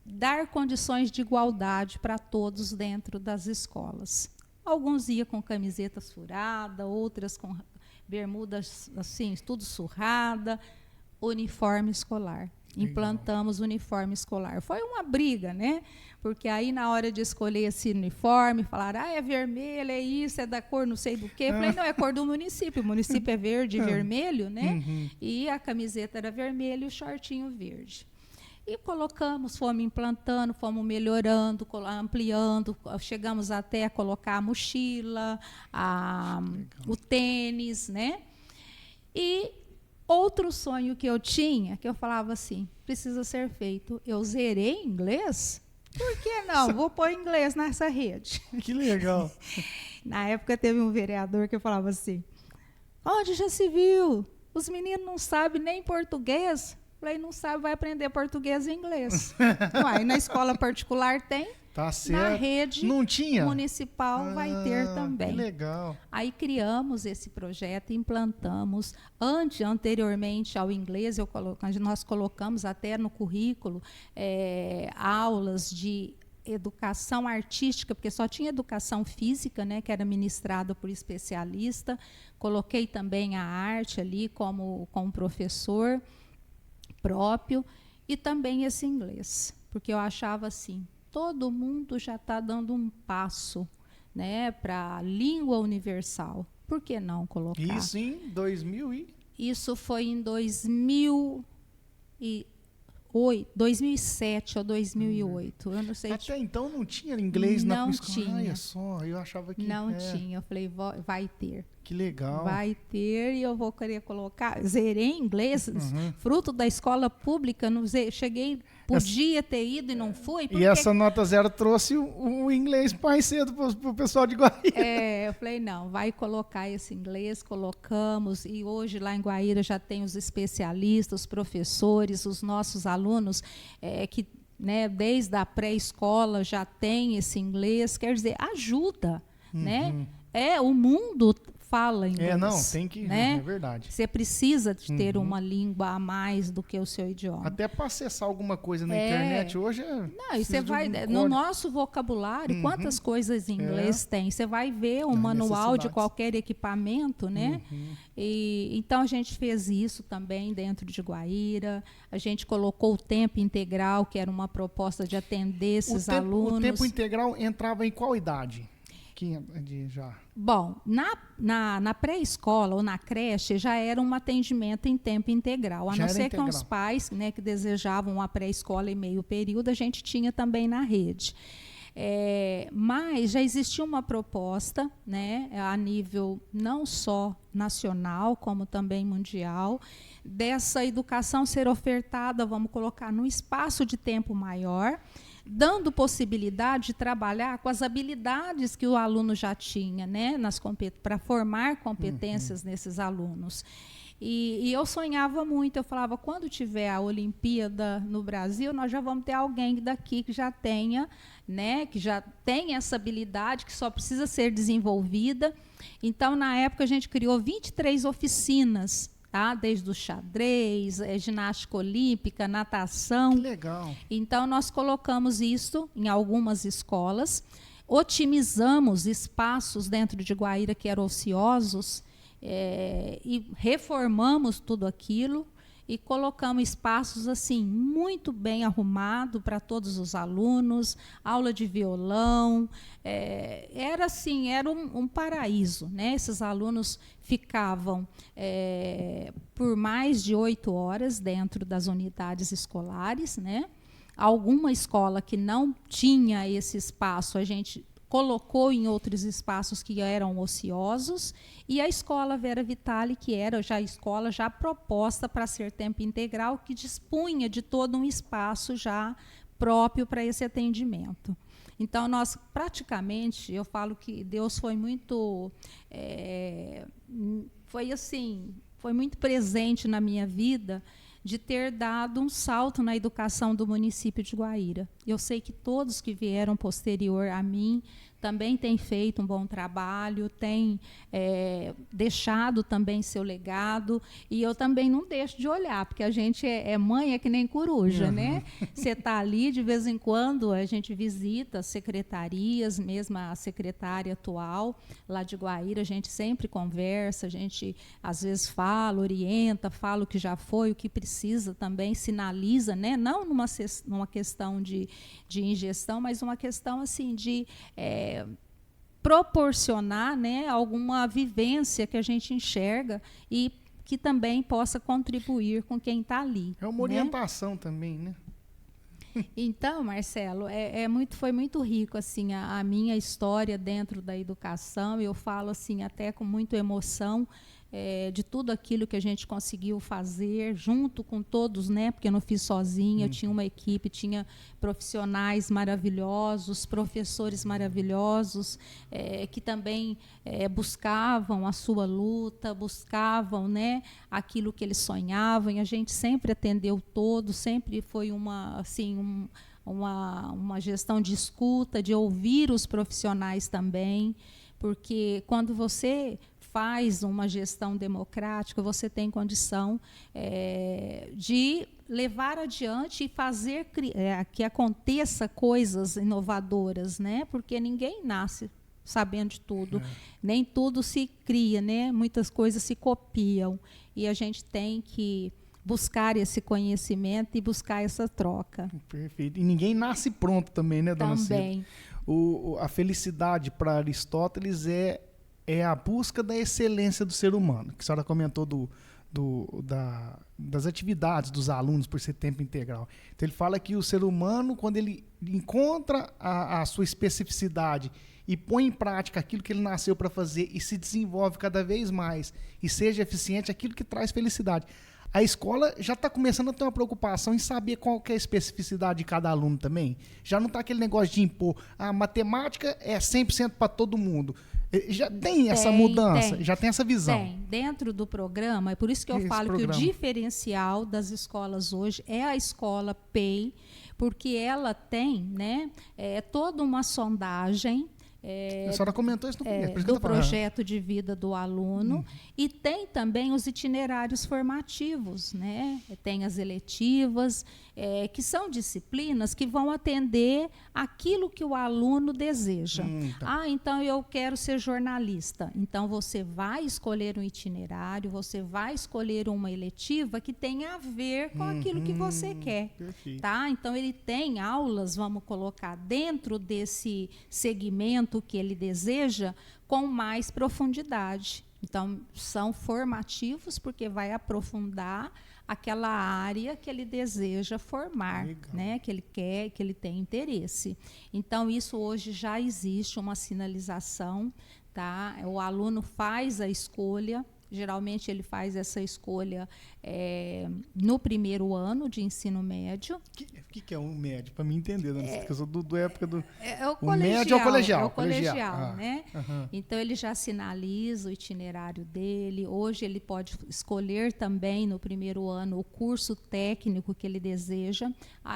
dar condições de igualdade para todos dentro das escolas. Alguns iam com camisetas furadas, outras com bermudas assim, tudo surrada, uniforme escolar. Legal. Implantamos uniforme escolar. Foi uma briga, né? Porque aí, na hora de escolher esse uniforme, falaram, é vermelho, é isso, é da cor não sei do quê. Eu falei, não, é cor do município. O município é verde e vermelho, né? E a camiseta era vermelha e o shortinho verde. E colocamos, fomos implantando, fomos melhorando, ampliando, chegamos até a colocar a mochila, o tênis, né? E outro sonho que eu tinha, que eu falava assim, precisa ser feito. Eu zerei inglês? Por que não? Vou pôr inglês nessa rede. Que legal. Na época teve um vereador que falava assim, onde já se viu? Os meninos não sabem nem português. Falei, não sabe, vai aprender português e inglês. Uai, na escola particular tem, Tá certo. na rede não tinha? municipal vai ter também. Que legal. Aí criamos esse projeto, implantamos. Anteriormente ao inglês, nós colocamos até no currículo aulas de educação artística, porque só tinha educação física, né, que era ministrada por especialista. Coloquei também a arte ali como professor próprio, e também esse inglês, porque eu achava assim, todo mundo já está dando um passo, né, para a língua universal. Por que não colocar? Isso em Isso foi em 2007 ou 2008. Eu não sei. Até então não tinha inglês na escola. Tinha. Olha só, eu achava que não tinha. Eu falei, vai ter. Que legal. Vai ter, e eu vou querer colocar. Zerei inglês, fruto da escola pública. Não cheguei, podia ter ido e não fui. E essa nota zero trouxe o inglês mais cedo para o pessoal de Guaíra. Eu falei, não, vai colocar esse inglês, colocamos. E hoje lá em Guaíra já tem os especialistas, os professores, os nossos alunos que, né, desde a pré-escola já tem esse inglês. Quer dizer, ajuda, né? O mundo fala inglês. Não, tem que, né? É verdade. Você precisa de ter uma língua a mais do que o seu idioma. Até para acessar alguma coisa na internet hoje Não, e você vai no nosso vocabulário, quantas coisas em inglês tem? Você vai ver um manual de qualquer equipamento, né? E então a gente fez isso também dentro de Guaíra. A gente colocou o tempo integral, que era uma proposta de atender esses alunos. O tempo integral entrava em qual idade? Bom, na pré-escola ou na creche já era um atendimento em tempo integral, a não ser que os pais, né, que desejavam a pré-escola em meio período, a gente tinha também na rede. Mas já existia uma proposta, né, a nível não só nacional, como também mundial, dessa educação ser ofertada, vamos colocar, num espaço de tempo maior, dando possibilidade de trabalhar com as habilidades que o aluno já tinha, né, para formar competências nesses alunos. E eu sonhava muito, eu falava, quando tiver a Olimpíada no Brasil, nós já vamos ter alguém daqui que já tenha, né, que já tem essa habilidade, que só precisa ser desenvolvida. Então, na época, a gente criou 23 oficinas, tá? Desde o xadrez, ginástica olímpica, natação. Que legal. Então, nós colocamos isso em algumas escolas, otimizamos espaços dentro de Guaíra que eram ociosos, e reformamos tudo aquilo e colocamos espaços assim muito bem arrumados para todos os alunos, aula de violão, era assim, era um paraíso, né? Esses alunos ficavam por mais de 8 horas dentro das unidades escolares, né? Alguma escola que não tinha esse espaço, a gente colocou em outros espaços que eram ociosos, e a escola Vera Vitale, que era já a escola já proposta para ser tempo integral, que dispunha de todo um espaço já próprio para esse atendimento. Então, nós praticamente, eu falo que Deus foi muito, foi muito presente na minha vida, de ter dado um salto na educação do município de Guaíra. Eu sei que todos que vieram posterior a mim também tem feito um bom trabalho, tem deixado também seu legado, e eu também não deixo de olhar, porque a gente é mãe, é que nem coruja, né? Você está ali, de vez em quando a gente visita as secretarias, mesmo a secretária atual lá de Guaíra, a gente sempre conversa, a gente às vezes fala, orienta, fala o que já foi, o que precisa também, sinaliza, né? Não numa questão de ingestão, mas uma questão assim de proporcionar, né, alguma vivência que a gente enxerga e que também possa contribuir com quem está ali. É uma orientação também, né? Então, Marcelo, foi muito rico assim a minha história dentro da educação. Eu falo assim até com muita emoção de tudo aquilo que a gente conseguiu fazer junto com todos, né? Porque eu não fiz sozinha, eu tinha uma equipe, tinha profissionais maravilhosos, professores maravilhosos, que também buscavam a sua luta, buscavam, né, aquilo que eles sonhavam, e a gente sempre atendeu todos, sempre foi uma gestão de escuta, de ouvir os profissionais também, porque quando você faz uma gestão democrática, você tem condição de levar adiante e fazer que aconteça coisas inovadoras, né? Porque ninguém nasce sabendo de tudo, nem tudo se cria, né? Muitas coisas se copiam, e a gente tem que buscar esse conhecimento e buscar essa troca. Perfeito. E ninguém nasce pronto também, né, dona Cida? Também. A felicidade para Aristóteles é a busca da excelência do ser humano, que a senhora comentou das atividades dos alunos por ser tempo integral. Então, ele fala que o ser humano, quando ele encontra a sua especificidade e põe em prática aquilo que ele nasceu para fazer e se desenvolve cada vez mais e seja eficiente, aquilo que traz felicidade. A escola já está começando a ter uma preocupação em saber qual que é a especificidade de cada aluno também. Já não está aquele negócio de impor, a matemática é 100% para todo mundo. Já tem essa mudança, já tem essa visão. Tem. Dentro do programa, é por isso que eu falo que o diferencial das escolas hoje é a escola PEI, porque ela tem, né, toda uma sondagem a senhora comentou isso no começo, do projeto de vida do aluno, e tem também os itinerários formativos, né? Tem as eletivas, que são disciplinas que vão atender aquilo que o aluno deseja. Tá. Então eu quero ser jornalista. Então você vai escolher um itinerário, você vai escolher uma eletiva que tenha a ver com aquilo que você quer. Perfeito. Tá? Então ele tem aulas, vamos colocar, dentro desse segmento que ele deseja, com mais profundidade. Então, são formativos porque vai aprofundar aquela área que ele deseja formar, né? Que ele quer, que ele tem interesse. Então, isso hoje já existe uma sinalização, tá? O aluno faz a escolha. Geralmente ele faz essa escolha no primeiro ano de ensino médio. O que é um médio? Para mim entender, né? Eu sou do época do... O médio é o colegial. É o colegial, né? Então ele já sinaliza o itinerário dele. Hoje ele pode escolher também no primeiro ano o curso técnico que ele deseja.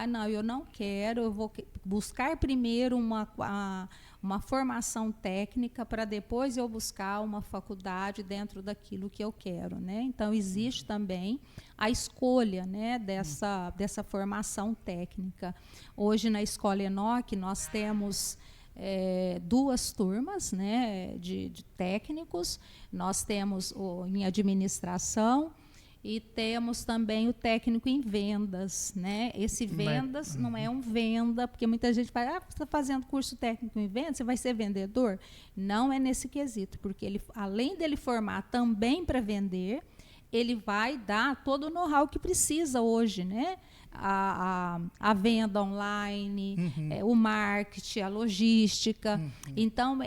Não, eu não quero, eu vou buscar primeiro uma formação técnica para depois eu buscar uma faculdade dentro daquilo que eu quero, né? Então existe também a escolha, né, dessa formação técnica. Hoje na Escola Enoque nós temos 2 turmas, né, de técnicos. Nós temos em administração e temos também o técnico em vendas, né? Esse vendas não é um venda, porque muita gente fala, você está fazendo curso técnico em vendas, você vai ser vendedor? Não é nesse quesito, porque ele, além dele formar também para vender, ele vai dar todo o know-how que precisa hoje, né? A venda online, o marketing, a logística. Então,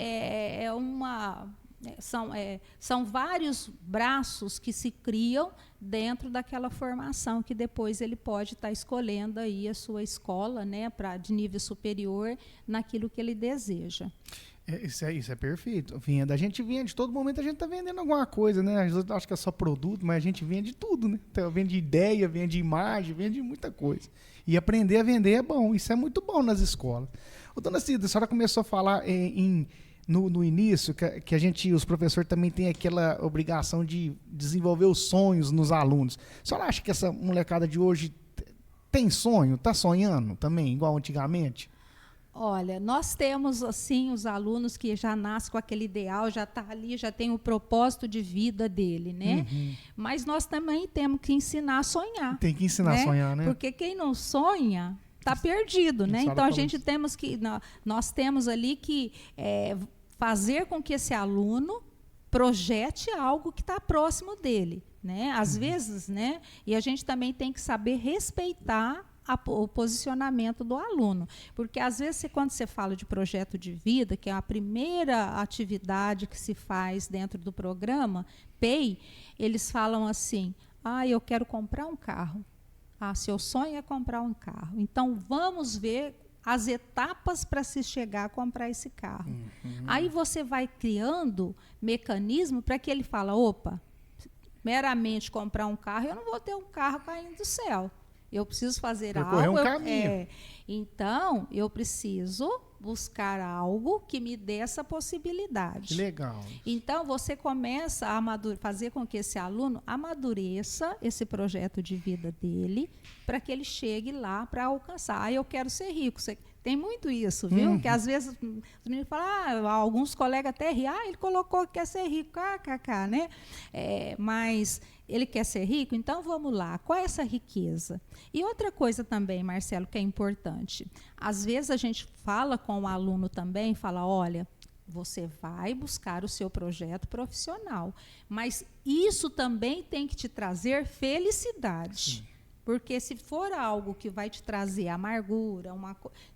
são vários braços que se criam dentro daquela formação que depois ele pode estar escolhendo aí a sua escola, né, de nível superior naquilo que ele deseja. Isso é perfeito. Venda. A gente vende, todo momento a gente tá vendendo alguma coisa, né? Às vezes eu acho que é só produto, mas a gente vende tudo, né? Então, vende ideia, vende imagem, vende muita coisa. E aprender a vender é bom, isso é muito bom nas escolas. Ô, dona Cida, a senhora começou a falar no início que a gente, os professores também têm aquela obrigação de desenvolver os sonhos nos alunos. A senhora acha que essa molecada de hoje tem sonho? Tá sonhando também, igual antigamente? Olha, nós temos, assim, os alunos que já nascem com aquele ideal, já está ali, já tem o propósito de vida dele, né? Uhum. Mas nós também temos que ensinar a sonhar. Tem que ensinar a sonhar, né? Porque quem não sonha está perdido, né? Então, a gente temos que, nós temos ali que fazer com que esse aluno projete algo que está próximo dele, né? Às vezes, né? E a gente também tem que saber respeitar o posicionamento do aluno, porque às vezes quando você fala de projeto de vida, que é a primeira atividade que se faz dentro do programa PEI, eles falam assim: eu quero comprar um carro. Seu sonho é comprar um carro. Então vamos ver as etapas para se chegar a comprar esse carro. Aí você vai criando mecanismo para que ele fala: opa, meramente comprar um carro, eu não vou ter um carro caindo do céu. Eu preciso fazer algo. Um caminho. Então, eu preciso buscar algo que me dê essa possibilidade. Que legal. Então, você começa a fazer com que esse aluno amadureça esse projeto de vida dele, para que ele chegue lá para alcançar. Eu quero ser rico. Tem muito isso, viu? Que às vezes os meninos falam, alguns colegas até riem, ele colocou que quer ser rico, kkk, né? Mas ele quer ser rico, então vamos lá, qual é essa riqueza? E outra coisa também, Marcelo, que é importante, às vezes a gente fala com o aluno também, fala: olha, você vai buscar o seu projeto profissional, mas isso também tem que te trazer felicidade. Sim. Porque se for algo que vai te trazer amargura,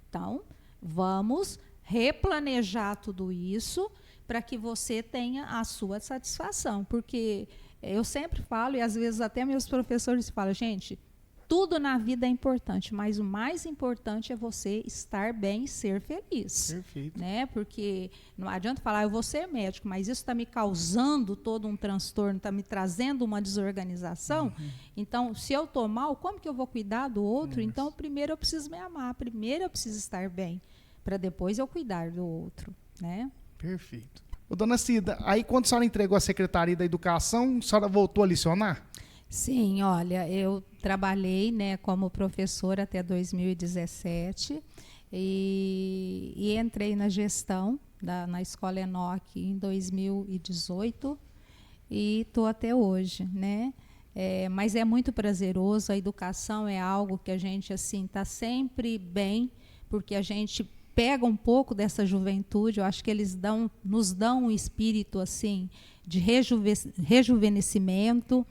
então vamos replanejar tudo isso para que você tenha a sua satisfação. Porque eu sempre falo, e às vezes até meus professores falam: gente, tudo na vida é importante, mas o mais importante é você estar bem e ser feliz. Perfeito. Né? Porque não adianta falar: eu vou ser médico, mas isso está me causando todo um transtorno, está me trazendo uma desorganização. Então, se eu estou mal, como que eu vou cuidar do outro? Então, primeiro eu preciso me amar, primeiro eu preciso estar bem, para depois eu cuidar do outro. Né? Perfeito. Ô, dona Cida, aí quando a senhora entregou a Secretaria da Educação, a senhora voltou a lecionar? Sim, olha, eu trabalhei, né, como professora até 2017 e entrei na gestão na Escola Enoch em 2018 e estou até hoje, né? Mas é muito prazeroso, a educação é algo que a gente assim está sempre bem, porque a gente pega um pouco dessa juventude. Eu acho que eles nos dão um espírito assim de rejuvenescimento,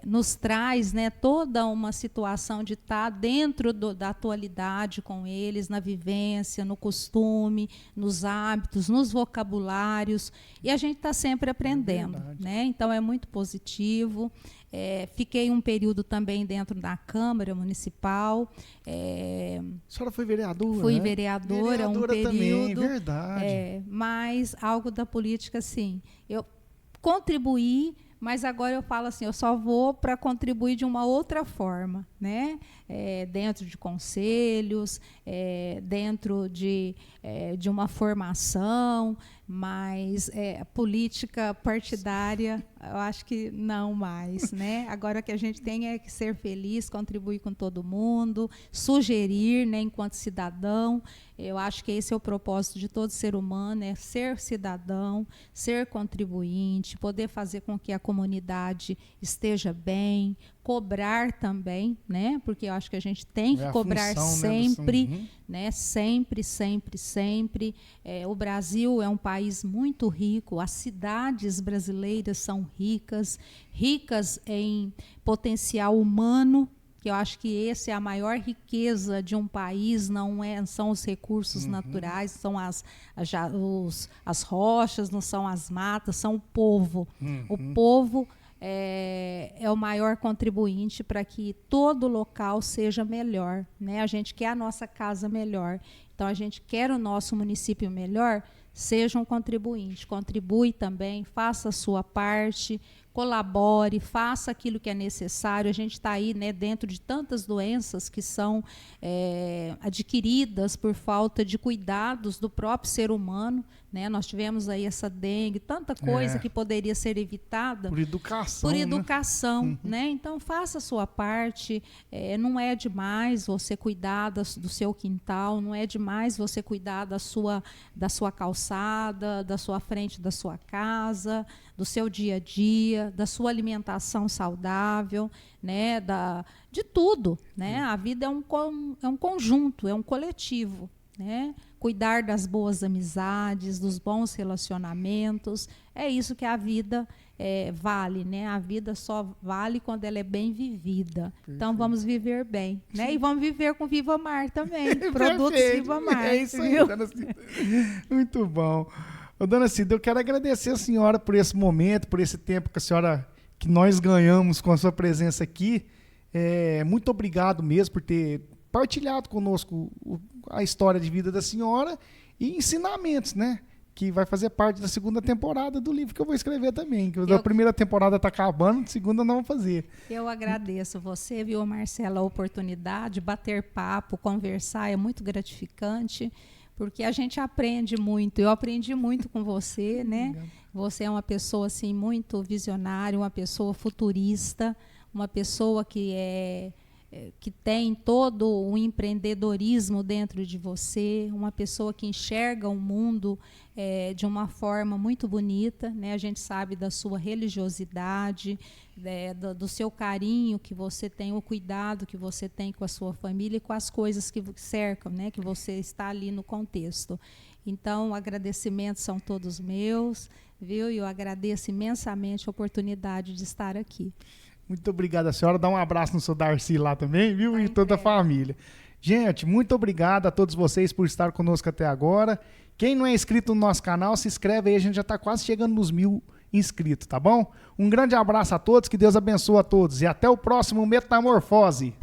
nos traz, né, toda uma situação de estar dentro da atualidade com eles, na vivência, no costume, nos hábitos, nos vocabulários, e a gente está sempre aprendendo, né? Então é muito positivo. Fiquei um período também dentro da Câmara Municipal. A senhora foi vereadora? Fui, né? vereadora um período. Também, verdade. Mas algo da política, assim, eu contribuí, mas agora eu falo assim, eu só vou para contribuir de uma outra forma, né? Dentro de conselhos, dentro de uma formação, mas política partidária, eu acho que não mais, né? Agora o que a gente tem é que ser feliz, contribuir com todo mundo, sugerir, né, enquanto cidadão. Eu acho que esse é o propósito de todo ser humano, é ser cidadão, ser contribuinte, poder fazer com que a comunidade esteja bem, cobrar também, né? Porque eu acho que a gente tem que cobrar sempre, né? Sempre, sempre, sempre. O Brasil é um país muito rico, as cidades brasileiras são ricas em potencial humano, que eu acho que essa é a maior riqueza de um país, são os recursos naturais, são as rochas, não são as matas, são o povo. O povo é o maior contribuinte para que todo local seja melhor, né? A gente quer a nossa casa melhor, então a gente quer o nosso município melhor. Seja um contribuinte, contribui também, faça a sua parte, colabore, faça aquilo que é necessário. A gente está aí, né, dentro de tantas doenças que são adquiridas por falta de cuidados do próprio ser humano, né? Nós tivemos aí essa dengue, tanta coisa que poderia ser evitada por educação. Por educação, né? Então faça a sua parte. Não é demais você cuidar do seu quintal, não é demais você cuidar da sua calçada, da sua frente da sua casa, do seu dia a dia, da sua alimentação saudável, né? De tudo, né? A vida é um conjunto, é um coletivo, né? Cuidar das boas amizades, dos bons relacionamentos, é isso que a vida vale, né? A vida só vale quando ela é bem vivida. Perfeito. Então vamos viver bem, né? E vamos viver com Viva Mar também, produtos Viva Mar. É isso aí, Dona Cida. Muito bom. Ô, Dona Cida, eu quero agradecer a senhora por esse momento, por esse tempo que nós ganhamos com a sua presença aqui. Muito obrigado mesmo por ter partilhado conosco a história de vida da senhora e ensinamentos, né? Que vai fazer parte da segunda temporada do livro que eu vou escrever também. Que a primeira temporada está acabando, a segunda não vou fazer. Eu agradeço você, viu, Marcela, a oportunidade, bater papo, conversar, é muito gratificante, porque a gente aprende muito. Eu aprendi muito com você, né? Obrigado. Você é uma pessoa assim, muito visionária, uma pessoa futurista, uma pessoa que tem todo o empreendedorismo dentro de você, uma pessoa que enxerga o mundo de uma forma muito bonita, né? A gente sabe da sua religiosidade, do seu carinho que você tem, o cuidado que você tem com a sua família e com as coisas que cercam, né? Que você está ali no contexto. Então, agradecimentos são todos meus, viu? E eu agradeço imensamente a oportunidade de estar aqui. Muito obrigado, a senhora. Dá um abraço no seu Darcy lá também, viu? E toda a família. Gente, muito obrigado a todos vocês por estar conosco até agora. Quem não é inscrito no nosso canal, se inscreve aí. A gente já está quase chegando nos 1000 inscritos, tá bom? Um grande abraço a todos, que Deus abençoe a todos. E até o próximo Metamorfose.